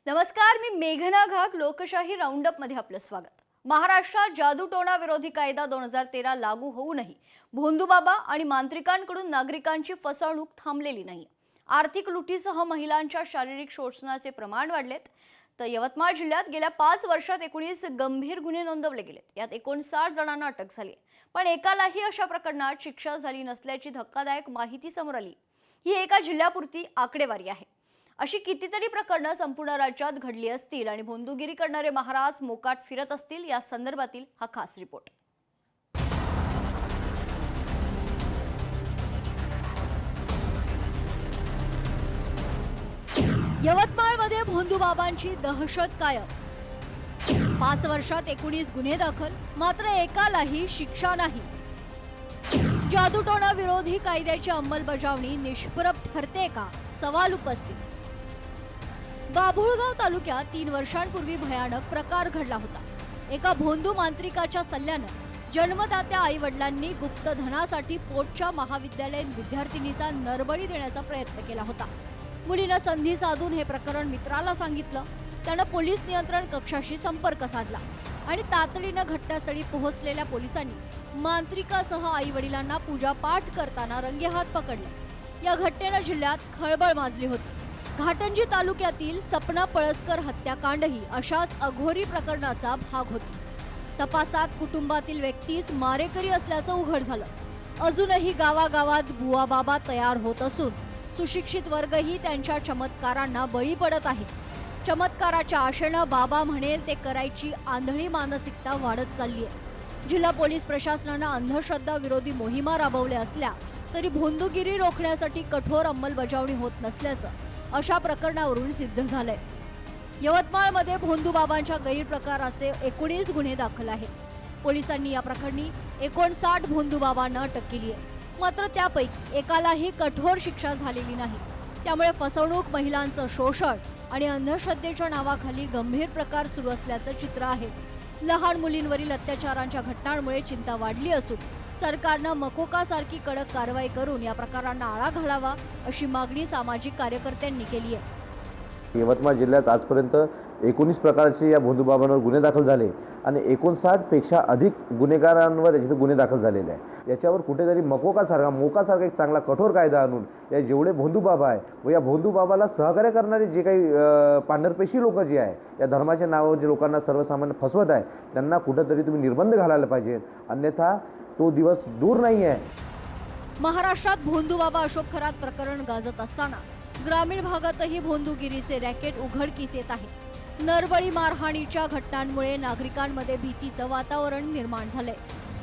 नमस्कार, मी मेघना घाग. लोकशाही राऊंडअप मध्ये आपलं स्वागत. महाराष्ट्रात जादूटोणा विरोधी कायदा 2013 लागू होऊनही भोंदूबाबा आणि मांत्रिकांकडून नागरिकांची फसवणूक थांबलेली नाही. आर्थिक लुटीसह महिलांच्या शारीरिक शोषणाचे प्रमाण वाढलेत. तर यवतमाळ जिल्ह्यात गेल्या 5 वर्षात 19 गंभीर गुन्हे नोंदवले गेलेत. यात 59 जणांना अटक झाली, पण एकालाही अशा प्रकरणात शिक्षा झाली नसल्याची धक्कादायक माहिती समोर आली. ही एका जिल्ह्यापुरती आकडेवारी आहे. अशी कितीतरी प्रकरणं संपूर्ण राज्यात घडली असतील आणि भोंदूगिरी करणारे महाराज मोकाट फिरत असतील, या संदर्भातील हा खास रिपोर्ट. यवतमाळमध्ये भोंदूबाबांची दहशत कायम. 5 वर्षात 19 गुन्हे दाखल, मात्र एकालाही शिक्षा नाही. जादूटोणा विरोधी कायद्याची अंमलबजावणी निष्प्रभ ठरते का, सवाल उपस्थित. बाभुळगाव तालुक्यात 3 वर्षांपूर्वी भयानक प्रकार घडला होता. एका भोंदू मांत्रिकाच्या सल्ल्यानं जन्मदात्या आई वडिलांनी गुप्तधनासाठी पोटच्या महाविद्यालयीन विद्यार्थिनीचा नरबळी देण्याचा प्रयत्न केला होता. मुलीनं संधी साधून हे प्रकरण मित्राला सांगितलं. त्यानं पोलीस नियंत्रण कक्षाशी संपर्क साधला आणि तातडीनं घटनास्थळी पोहोचलेल्या पोलिसांनी मांत्रिकासह आई वडिलांना पूजापाठ करताना रंगेहात पकडलं. या घटनेनं जिल्ह्यात खळबळ माजली होती. घाटंजी तालुक्यातील सपना पळसकर हत्याकांडही अशाच अघोरी प्रकरणाचा भाग होती. तपासात कुटुंबातील व्यक्तीच मारेकरी असल्याचं उघड झालं. अजूनही गावागावात बुवा बाबा तयार होत असून सुशिक्षित वर्गही त्यांच्या चमत्कारांना बळी पडत आहे. चमत्काराच्या आशेनं बाबा म्हणेल ते करायची आंधळी मानसिकता वाढत चालली आहे. जिल्हा पोलीस प्रशासनानं अंधश्रद्धा विरोधी मोहिमा राबवल्या असल्या तरी भोंदूगिरी रोखण्यासाठी कठोर अंमलबजावणी होत नसल्याचं अशा प्रकरणावरून सिद्ध झालंय. यवतमाळमध्ये भोंदूबाबांच्या गैरप्रकाराचे 19 गुन्हे दाखल आहेत. पोलिसांनी या प्रकरणी 59 भोंदूबाबांना अटक केली आहे, मात्र त्यापैकी एकालाही कठोर शिक्षा झालेली नाही. त्यामुळे फसवणूक, महिलांचं शोषण आणि अंधश्रद्धेच्या नावाखाली गंभीर प्रकार सुरू असल्याचं चित्र आहे. लहान मुलींवरील अत्याचारांच्या घटनांमुळे चिंता वाढली असून सरकारनं मकोकासारखी कडक कारवाई करून या प्रकारांना आळा घालावा, अशी मागणी सामाजिक कार्यकर्त्यांनी केली आहे. यवतमाळ जिल्ह्यात आजपर्यंत 19 प्रकारचे या भोंदूबाबांवर गुन्हे दाखल झाले आणि 59 पेक्षा अधिक गुन्हेगारांवर याचे गुन्हे दाखल झालेले आहे. याच्यावर कुठेतरी मोकासारखा एक चांगला कठोर कायदा आणून या जेवढे भोंदूबाबा आहे व या भोंदूबाबाला सहकार्य करणारे जे काही पांढरपेशी लोक जे आहे, या धर्माच्या नावावर जे लोकांना सर्वसामान्य फसवत आहे, त्यांना कुठेतरी तुम्ही निर्बंध घालायला पाहिजे, अन्यथा तो दिवस दूर नाही आहे. महाराष्ट्रात भोंदूबाबा अशोक खरात प्रकरण गाजत असताना ग्रामीण भागातही भोंदूगिरीचे रॅकेट उघडकीस येत आहे. नरबळी मारहाणीच्या घटनांमुळे नागरिकांमध्ये भीतीचं वातावरण निर्माण झालंय.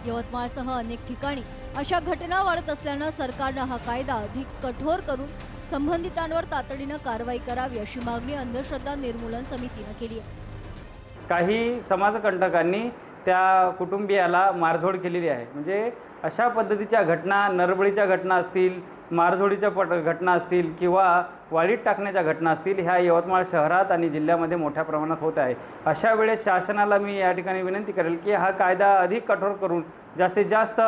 यवतमाळसह अनेक ठिकाणी अशा घटना वाढत असल्यानं सरकारनं हा कायदा अधिक कठोर करून संबंधितांवर तातडीनं कारवाई करावी, अशी मागणी अंधश्रद्धा निर्मूलन समितीनं केली आहे. काही समाजकंटकांनी त्या कुटुंबियाला मारझोड केलेली आहे. म्हणजे अशा पद्धतीच्या घटना, नरबळीच्या घटना असतील, मारझोडीच्या घटना असतील किंवा वाळीत टाकण्याच्या घटना असतील, ह्या यवतमाळ शहरात आणि जिल्ह्यामध्ये मोठ्या प्रमाणात होत आहे. अशा वेळेस शासनाला मी या ठिकाणी विनंती करेल की हा कायदा अधिक कठोर करून जास्तीत जास्त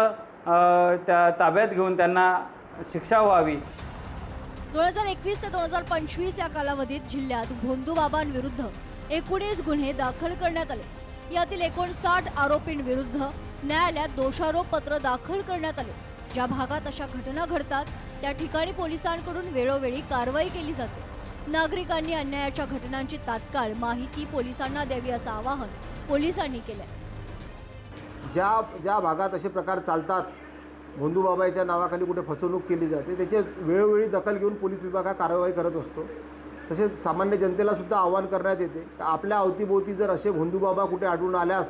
त्या ताब्यात घेऊन त्यांना शिक्षा व्हावी. 2021 ते 2025 या कालावधीत जिल्ह्यात भोंदूबाबांविरुद्ध 19 गुन्हे दाखल करण्यात आले. यातील 59 आरोपींविरुद्ध न्यायालयात दोषारोप पत्र दाखल करण्यात आले. ज्या भागात अशा घटना घडतात त्या ठिकाणी पोलिसांकडून वेळोवेळी कारवाई केली जाते. नागरिकांनी अन्यायाच्या घटनांची तात्काळ माहिती पोलिसांना द्यावी, असं आवाहन पोलिसांनी केलंय. ज्या भागात असे प्रकार चालतात, भोंदूबाबाच्या नावाखाली कुठे फसवणूक केली जाते, त्याचे वेळोवेळी दखल घेऊन पोलीस विभाग हा कारवाई करत असतो. तसेच सामान्य जनतेला सुद्धा आवाहन करण्यात येते की आपल्या अवतीभोवती जर असे भोंदूबाबा कुठे आढळून आल्यास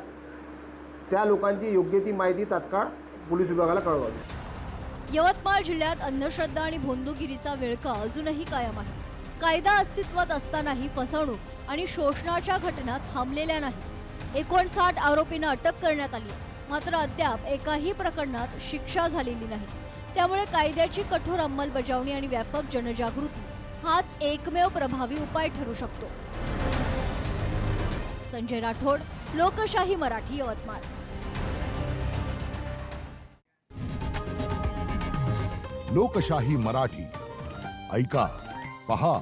त्या लोकांची योग्य ती माहिती तात्काळ पोलीस विभागाला कळवावी. यवतमाळ जिल्ह्यात अंधश्रद्धा आणि भोंदूगिरीचा विळखा अजूनही कायम आहे. कायदा अस्तित्वात असतानाही फसवणूक आणि शोषणाच्या घटना थांबलेल्या नाहीत. 59 आरोपींना अटक करण्यात आली, मात्र अद्याप एकाही प्रकरणात शिक्षा झालेली नाही. त्यामुळे कायद्याची कठोर अंमलबजावणी आणि व्यापक जनजागृती हाच एकमेव प्रभावी उपाय ठरू शकतो. संजय राठोड, लोकशाही मराठी, यवतमाळ. लोकशाही मराठी ऐका, पहा,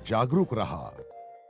जागरूक रहा.